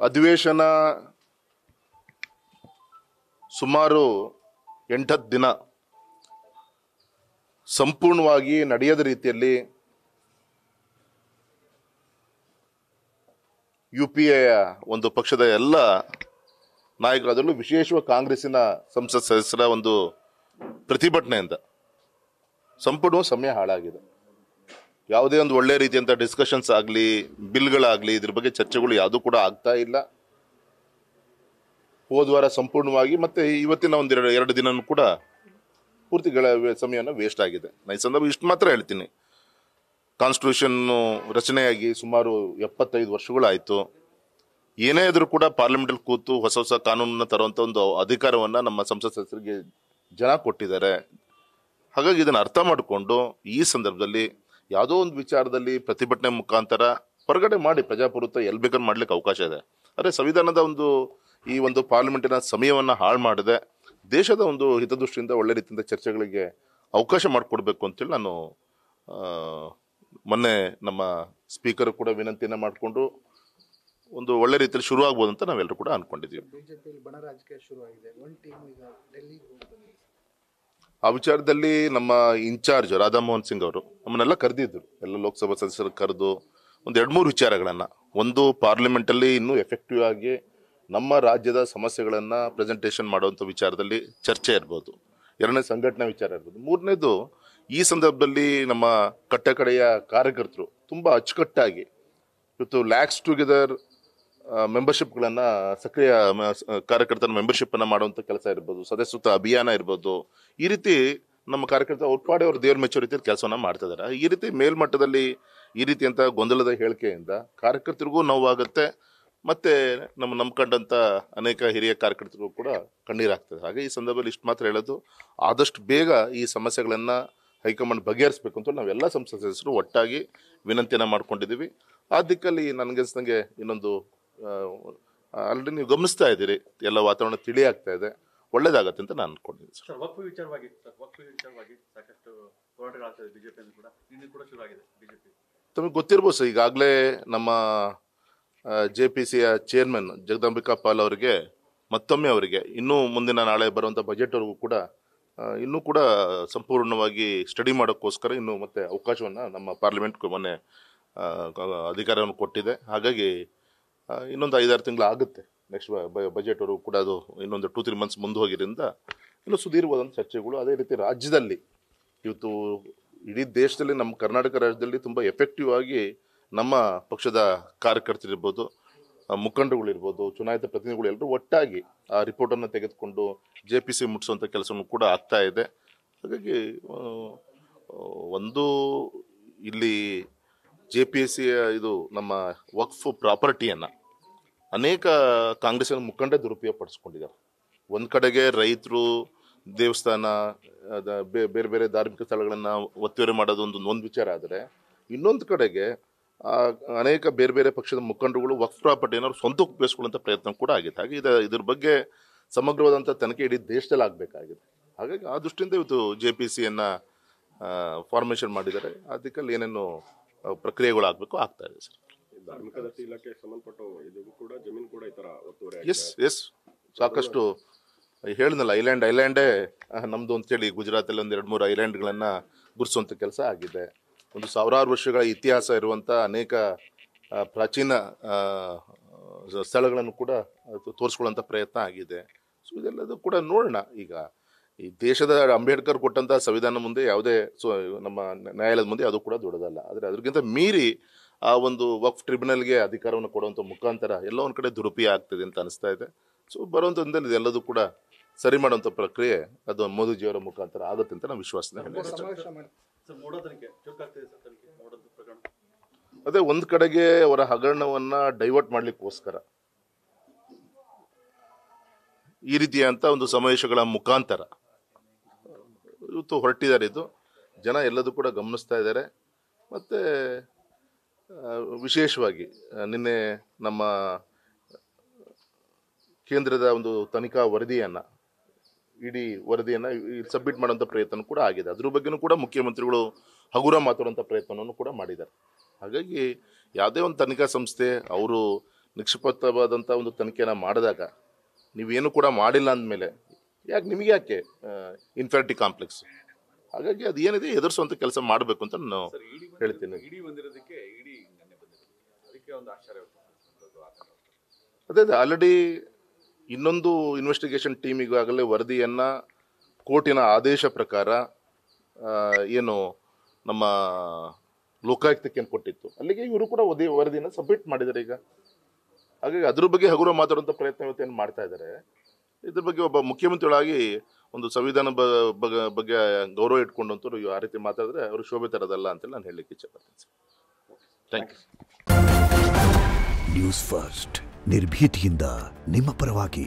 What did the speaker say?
ಅಧಿವೇಶನ ಸುಮಾರು 8-10 ದಿನ ಸಂಪೂರ್ಣವಾಗಿ ನಡೆಯದ ರೀತಿಯಲ್ಲಿ UPA ಒಂದು ಪಕ್ಷದ ಎಲ್ಲ ನಾಯಕರು, ಅದರಲ್ಲೂ ವಿಶೇಷವಾಗಿ ಕಾಂಗ್ರೆಸ್ಸಿನ ಸಂಸತ್ ಸದಸ್ಯರ ಒಂದು ಪ್ರತಿಭಟನೆಯಿಂದ ಸಂಪೂರ್ಣ ಸಮಯ ಹಾಳಾಗಿದೆ. ಯಾವುದೇ ಒಂದು ಒಳ್ಳೆ ರೀತಿಯಂತ ಡಿಸ್ಕಷನ್ಸ್ ಆಗಲಿ, ಬಿಲ್ಗಳಾಗಲಿ, ಇದ್ರ ಬಗ್ಗೆ ಚರ್ಚೆಗಳು ಯಾವುದೂ ಕೂಡ ಆಗ್ತಾ ಇಲ್ಲ. ಹೋದ್ವಾರ ಸಂಪೂರ್ಣವಾಗಿ ಮತ್ತೆ ಇವತ್ತಿನ ಎರಡು ದಿನನೂ ಕೂಡ ಪೂರ್ತಿಗಳ ಸಮಯನ ವೇಸ್ಟ್ ಆಗಿದೆ. ನಾನು ಈ ಸಂದರ್ಭ ಇಷ್ಟು ಮಾತ್ರ ಹೇಳ್ತೀನಿ, ಕಾನ್ಸ್ಟಿಟ್ಯೂಷನ್ ರಚನೆಯಾಗಿ ಸುಮಾರು 75 ವರ್ಷಗಳಾಯಿತು. ಏನೇ ಇದ್ರೂ ಕೂಡ ಪಾರ್ಲಿಮೆಂಟಲ್ಲಿ ಕೂತು ಹೊಸ ಹೊಸ ಕಾನೂನನ್ನ ತರುವಂಥ ಒಂದು ಅಧಿಕಾರವನ್ನು ನಮ್ಮ ಸಂಸತ್ ಸದಸ್ಯರಿಗೆ ಜನ ಕೊಟ್ಟಿದ್ದಾರೆ. ಹಾಗಾಗಿ ಇದನ್ನು ಅರ್ಥ ಮಾಡಿಕೊಂಡು ಈ ಸಂದರ್ಭದಲ್ಲಿ ಯಾವುದೋ ಒಂದು ವಿಚಾರದಲ್ಲಿ ಪ್ರತಿಭಟನೆ ಮುಖಾಂತರ ಹೊರಗಡೆ ಮಾಡಿ ಪ್ರಜಾಪ್ರಭುತ್ವ ಎಲ್ಲಿ ಬೇಕಾದ್ರೂ ಮಾಡ್ಲಿಕ್ಕೆ ಅವಕಾಶ ಇದೆ. ಆದರೆ ಸಂವಿಧಾನದ ಈ ಒಂದು ಪಾರ್ಲಿಮೆಂಟಿನ ಸಮಯವನ್ನು ಹಾಳು ಮಾಡದೆ ದೇಶದ ಒಂದು ಹಿತದೃಷ್ಟಿಯಿಂದ ಒಳ್ಳೆ ರೀತಿಯಿಂದ ಚರ್ಚೆಗಳಿಗೆ ಅವಕಾಶ ಮಾಡಿಕೊಡ್ಬೇಕು ಅಂತೇಳಿ ನಾನು ಮೊನ್ನೆ ನಮ್ಮ ಸ್ಪೀಕರ್ ಕೂಡ ವಿನಂತಿಯನ್ನು ಮಾಡಿಕೊಂಡು ಒಂದು ಒಳ್ಳೆ ರೀತಿಯಲ್ಲಿ ಶುರು ಆಗ್ಬೋದು ಅಂತ ನಾವೆಲ್ಲರೂ ಕೂಡ ಅನ್ಕೊಂಡಿದ್ದೀವಿ. ಆ ವಿಚಾರದಲ್ಲಿ ನಮ್ಮ ಇನ್ಚಾರ್ಜ್ ರಾಧಾಮೋಹನ್ ಸಿಂಗ್ ಅವರು ನಮ್ಮನ್ನೆಲ್ಲ ಕರೆದಿದ್ರು, ಎಲ್ಲ ಲೋಕಸಭಾ ಸದಸ್ಯರು ಕರೆದು ಒಂದು 2-3 ವಿಚಾರಗಳನ್ನು, ಒಂದು ಪಾರ್ಲಿಮೆಂಟಲ್ಲಿ ಇನ್ನೂ ಎಫೆಕ್ಟಿವ್ ಆಗಿ ನಮ್ಮ ರಾಜ್ಯದ ಸಮಸ್ಯೆಗಳನ್ನು ಪ್ರೆಸೆಂಟೇಷನ್ ಮಾಡುವಂಥ ವಿಚಾರದಲ್ಲಿ ಚರ್ಚೆ ಇರ್ಬೋದು, ಎರಡನೇ ಸಂಘಟನಾ ವಿಚಾರ ಇರ್ಬೋದು, ಮೂರನೇದು ಈ ಸಂದರ್ಭದಲ್ಲಿ ನಮ್ಮ ಕಟ್ಟಕಡೆಯ ಕಾರ್ಯಕರ್ತರು ತುಂಬ ಅಚ್ಚುಕಟ್ಟಾಗಿ ಇವತ್ತು ಲ್ಯಾಕ್ಸ್ ಟುಗೆದರ್ ಮೆಂಬರ್ಶಿಪ್ಗಳನ್ನು, ಸಕ್ರಿಯ ಕಾರ್ಯಕರ್ತರ ಮೆಂಬರ್ಶಿಪ್ಪನ್ನು ಮಾಡುವಂಥ ಕೆಲಸ ಇರ್ಬೋದು, ಸದಸ್ಯತ್ವ ಅಭಿಯಾನ ಇರ್ಬೋದು, ಈ ರೀತಿ ನಮ್ಮ ಕಾರ್ಯಕರ್ತ ಒಟ್ಪಾಡಿ ಅವರು ದೇವ್ರ ಮೆಚ್ಚೋ ರೀತಿಯಲ್ಲಿ ಕೆಲಸವನ್ನು ಮಾಡ್ತಾ ಇದ್ದಾರೆ. ಈ ರೀತಿ ಮೇಲ್ಮಟ್ಟದಲ್ಲಿ ಈ ರೀತಿಯಂಥ ಗೊಂದಲದ ಹೇಳಿಕೆಯಿಂದ ಕಾರ್ಯಕರ್ತರಿಗೂ ನೋವಾಗುತ್ತೆ, ಮತ್ತೆ ನಮ್ಮ ನಂಬ್ಕೊಂಡಂಥ ಅನೇಕ ಹಿರಿಯ ಕಾರ್ಯಕರ್ತರಿಗೂ ಕೂಡ ಕಣ್ಣೀರಾಗ್ತದೆ. ಹಾಗೆ ಈ ಸಂದರ್ಭದಲ್ಲಿ ಇಷ್ಟು ಮಾತ್ರ ಹೇಳೋದು, ಆದಷ್ಟು ಬೇಗ ಈ ಸಮಸ್ಯೆಗಳನ್ನು ಹೈಕಮಾಂಡ್ ಬಗೆಹರಿಸಬೇಕು ಅಂತ ನಾವೆಲ್ಲ ಸಂಸತ್ ಸದಸ್ಯರು ಒಟ್ಟಾಗಿ ವಿನಂತಿಯನ್ನು ಮಾಡ್ಕೊಂಡಿದ್ದೀವಿ. ಆ ದಿಕ್ಕಲ್ಲಿ ನನಗನ್ಸ್ದಂಗೆ ಇನ್ನೊಂದು ಆಲ್ರೆಡಿ ನೀವು ಗಮನಿಸ್ತಾ ಇದ್ದೀರಿ, ಎಲ್ಲ ವಾತಾವರಣ ತಿಳಿಯಾಗ್ತಾ ಇದೆ, ಒಳ್ಳೇದಾಗತ್ತೆ ಅಂತ ನಾನು ಅನ್ಕೊಂಡಿದ್ದೀನಿ. ಸರ್, ವಕ್ಫ್ ವಿಚಾರವಾಗಿ ಸಾಕಷ್ಟು ಹೋರಾಟಗಳಾಗ್ತದೆ ಬಿಜೆಪಿ ಕೂಡ, ನಿನ್ನೆ ಕೂಡ ಶುರು ಆಗಿದೆ ಬಿಜೆಪಿ. ತಮಗೆ ಗೊತ್ತಿರ್ಬೋದು ಸರ್, ಈಗಾಗಲೇ ನಮ್ಮ JPCಯ ಚೇರ್ಮನ್ ಜಗದಾಂಬಿಕಾ ಪಾಲ್ ಅವರಿಗೆ ಮತ್ತೊಮ್ಮೆ ಅವರಿಗೆ ಇನ್ನೂ ಮುಂದಿನ ನಾಳೆ ಬರುವಂಥ ಬಜೆಟ್ವರೆಗೂ ಕೂಡ ಇನ್ನೂ ಕೂಡ ಸಂಪೂರ್ಣವಾಗಿ ಸ್ಟಡಿ ಮಾಡೋಕ್ಕೋಸ್ಕರ ಇನ್ನೂ ಮತ್ತೆ ಅವಕಾಶವನ್ನು ನಮ್ಮ ಪಾರ್ಲಿಮೆಂಟ್ ಮೊನ್ನೆ ಅಧಿಕಾರವನ್ನು ಕೊಟ್ಟಿದೆ. ಹಾಗಾಗಿ ಇನ್ನೊಂದು 5-6 ತಿಂಗಳು ಆಗುತ್ತೆ, ನೆಕ್ಸ್ಟ್ ಬಜೆಟ್ವರೆಗೂ ಕೂಡ ಅದು ಇನ್ನೊಂದು 2-3 ಮಂತ್ಸ್ ಮುಂದೆ ಹೋಗಿದ್ದರಿಂದ ಇನ್ನೂ ಸುದೀರ್ಘವಾದಂಥ ಚರ್ಚೆಗಳು. ಅದೇ ರೀತಿ ರಾಜ್ಯದಲ್ಲಿ ಇವತ್ತು ಇಡೀ ದೇಶದಲ್ಲಿ ನಮ್ಮ ಕರ್ನಾಟಕ ರಾಜ್ಯದಲ್ಲಿ ತುಂಬ ಎಫೆಕ್ಟಿವ್ ಆಗಿ ನಮ್ಮ ಪಕ್ಷದ ಕಾರ್ಯಕರ್ತರಿರ್ಬೋದು, ಮುಖಂಡರುಗಳಿರ್ಬೋದು, ಚುನಾಯಿತ ಪ್ರತಿನಿಧಿಗಳು ಎಲ್ಲರೂ ಒಟ್ಟಾಗಿ ಆ ರಿಪೋರ್ಟನ್ನು ತೆಗೆದುಕೊಂಡು JPC ಮುಟ್ಟಿಸುವಂಥ ಕೆಲಸವೂ ಕೂಡ ಆಗ್ತಾ ಇದೆ. ಹಾಗಾಗಿ ಒಂದು ಇಲ್ಲಿ JPCಯ ಇದು ನಮ್ಮ ವಕ್ಫ್ ಪ್ರಾಪರ್ಟಿಯನ್ನು ಅನೇಕ ಕಾಂಗ್ರೆಸ್ಸಿನ ಮುಖಂಡರೇ ದುರುಪಯೋಗ ಪಡಿಸ್ಕೊಂಡಿದ್ದಾರೆ. ಒಂದು ಕಡೆಗೆ ರೈತರು, ದೇವಸ್ಥಾನ, ಬೇರೆ ಬೇರೆ ಧಾರ್ಮಿಕ ಸ್ಥಳಗಳನ್ನು ಒತ್ತುವರಿ ಮಾಡೋದು ಒಂದು ವಿಚಾರ ಆದರೆ, ಇನ್ನೊಂದು ಕಡೆಗೆ ಅನೇಕ ಬೇರೆ ಬೇರೆ ಪಕ್ಷದ ಮುಖಂಡರುಗಳು ವಕ್ಫ್ ಪ್ರಾಪರ್ಟಿಯನ್ನು ಸ್ವಂತಕ್ಕೆ ಉಪಯೋಗಿಸ್ಕೊಳ್ಳುವಂಥ ಪ್ರಯತ್ನ ಕೂಡ ಆಗಿದೆ. ಹಾಗೆ ಇದ್ರ ಬಗ್ಗೆ ಸಮಗ್ರವಾದಂಥ ತನಿಖೆ ಇಡೀ ದೇಶದಲ್ಲಿ ಆಗಬೇಕಾಗಿದೆ. ಹಾಗಾಗಿ ಆ ದೃಷ್ಟಿಯಿಂದ ಇವತ್ತು JPCಯನ್ನು ಫಾರ್ಮೇಷನ್ ಮಾಡಿದ್ದಾರೆ. ಅದಕ್ಕಲ್ಲಿ ಏನೇನು ಪ್ರಕ್ರಿಯೆಗಳು ಆಗಬೇಕು ಆಗ್ತಾ ಇದೆ ಸರ್. ಧಾರ್ಮಿಕ ದತ್ತಿ ಇಲಾಖೆಗೆ ಸಂಬಂಧಪಟ್ಟ ಇದು ಕೂಡ ಜಮೀನು ಕೂಡ ಈ ಥರ ಒತ್ತುವರಿ. ಎಸ್ ಸಾಕಷ್ಟು ಹೇಳಿದ್ನಲ್ಲ, ಐಲ್ಯಾಂಡೇ ನಮ್ಮದು ಅಂತೇಳಿ ಗುಜರಾತಲ್ಲಿ ಒಂದು 2-3 ಐಲ್ಯಾಂಡ್ಗಳನ್ನು ಗುರುತಿಸುವಂಥ ಕೆಲಸ ಆಗಿದೆ. ಒಂದು 1000 ವರ್ಷಗಳ ಇತಿಹಾಸ ಇರುವಂಥ ಅನೇಕ ಪ್ರಾಚೀನ ಸ್ಥಳಗಳನ್ನು ಕೂಡ ತೋರಿಸ್ಕೊಳ್ಳೋಂಥ ಪ್ರಯತ್ನ ಆಗಿದೆ. ಸೊ ಇದೆಲ್ಲದೂ ಕೂಡ ನೋಡೋಣ. ಈಗ ಈ ದೇಶದ ಅಂಬೇಡ್ಕರ್ ಕೊಟ್ಟಂಥ ಸಂವಿಧಾನ ಮುಂದೆ ಯಾವುದೇ ನಮ್ಮ ನ್ಯಾಯಾಲಯದ ಮುಂದೆ ಅದು ಕೂಡ ದೊಡ್ಡದಲ್ಲ. ಆದರೆ ಅದಕ್ಕಿಂತ ಮೀರಿ ಆ ಒಂದು ವಕ್ಫ್ ಟ್ರಿಬ್ಯುನಲ್ಗೆ ಅಧಿಕಾರವನ್ನು ಕೊಡುವಂಥ ಮುಖಾಂತರ ಎಲ್ಲ ಒಂದು ಕಡೆ ದುರುಪಯೋಗ ಆಗ್ತದೆ ಅಂತ ಅನಿಸ್ತಾ ಇದೆ. ಸೊ ಬರುವಂಥ ದಿನದಲ್ಲಿ ಇದೆಲ್ಲದೂ ಕೂಡ ಸರಿ ಮಾಡುವಂಥ ಪ್ರಕ್ರಿಯೆ ಅದು ಮೋದಿಜಿಯವರ ಮುಖಾಂತರ ಆಗುತ್ತೆ ಅಂತ ನಾನು ವಿಶ್ವಾಸನೆ ಹೇಳ್ತೀನಿ. ಅದೇ ಒಂದು ಕಡೆಗೆ ಅವರ ಹಗರಣವನ್ನ ಡೈವರ್ಟ್ ಮಾಡ್ಲಿಕ್ಕೋಸ್ಕರ ಈ ರೀತಿಯಂತ ಒಂದು ಸಮಾವೇಶಗಳ ಮುಖಾಂತರ ಇವತ್ತು ಹೊರಟಿದ್ದಾರೆ. ಇದು ಜನ ಎಲ್ಲದೂ ಕೂಡ ಗಮನಿಸ್ತಾ ಇದ್ದಾರೆ. ಮತ್ತೆ ವಿಶೇಷವಾಗಿ ನಿನ್ನೆ ನಮ್ಮ ಕೇಂದ್ರದ ಒಂದು ತನಿಖಾ ವರದಿಯನ್ನು ಇಡೀ ವರದಿಯನ್ನು ಸಬ್ಮಿಟ್ ಮಾಡುವಂಥ ಪ್ರಯತ್ನ ಕೂಡ ಆಗಿದೆ. ಅದ್ರ ಬಗ್ಗೆನೂ ಕೂಡ ಮುಖ್ಯಮಂತ್ರಿಗಳು ಹಗುರ ಮಾತಾಡುವಂಥ ಪ್ರಯತ್ನವನ್ನು ಕೂಡ ಮಾಡಿದ್ದಾರೆ. ಹಾಗಾಗಿ ಯಾವುದೇ ಒಂದು ತನಿಖಾ ಸಂಸ್ಥೆ ಅವರು ನಿಷ್ಪಕ್ಷಪಾತವಾದಂಥ ಒಂದು ತನಿಖೆನ ಮಾಡಿದಾಗ ನೀವೇನು ಕೂಡ ಮಾಡಿಲ್ಲ ಅಂದಮೇಲೆ ನಿಮಗೆ ಯಾಕೆ ಇನ್ಫ್ಯಾರಿಟಿ ಕಾಂಪ್ಲೆಕ್ಸ್? ಹಾಗಾಗಿ ಅದು ಏನಿದೆ ಎದುರಿಸುವಂಥ ಕೆಲಸ ಮಾಡಬೇಕು ಅಂತ ನಾನು ಹೇಳ್ತೀನಿ. ಇಡಿ ಬಂದಿರೋದಕ್ಕೆ ಇಡಿ ನೆನ್ನೆ ಬಂದಿರೋದು ಅದಕ್ಕೆ ಒಂದು ಆಶ್ಚರ್ಯ ಅದೇ ಆಲ್ರೆಡಿ ಇನ್ನೊಂದು ಇನ್ವೆಸ್ಟಿಗೇಷನ್ ಟೀಮ್ ಈಗಾಗಲೇ ವರದಿಯನ್ನು ಕೋರ್ಟಿನ ಆದೇಶ ಪ್ರಕಾರ ಏನು ನಮ್ಮ ಲೋಕಾಯುಕ್ತಕ್ಕೆ ಏನು ಕೊಟ್ಟಿತ್ತು ಅಲ್ಲಿಗೆ ಇವರು ಕೂಡ ವರದಿಯನ್ನು ಸಬ್ಮಿಟ್ ಮಾಡಿದ್ದಾರೆ ಈಗ. ಹಾಗಾಗಿ ಅದ್ರ ಬಗ್ಗೆ ಹಗುರ ಮಾತಾಡುವಂಥ ಪ್ರಯತ್ನ ಇವತ್ತೇನು ಮಾಡ್ತಾ ಇದ್ದಾರೆ. ಇದ್ರ ಬಗ್ಗೆ ಒಬ್ಬ ಮುಖ್ಯಮಂತ್ರಿಗಳಾಗಿ ಒಂದು ಸಂವಿಧಾನ ಬಗ್ಗೆ ಗೌರವ ಇಟ್ಕೊಂಡಂತೂ ಆ ರೀತಿ ಮಾತಾಡಿದ್ರೆ ಅವರು ಶೋಭೆ ತರದಲ್ಲ ಅಂತೇಳಿ ನಾನು ಹೇಳಲಿಕ್ಕೆ ಇಚ್ಛೆಪಡ್ತೀನಿ. Thank you. ನ್ಯೂಸ್ ಫಸ್ಟ್ ನಿರ್ಭೀತಿಯಿಂದ ನಿಮ್ಮ ಪರವಾಗಿ.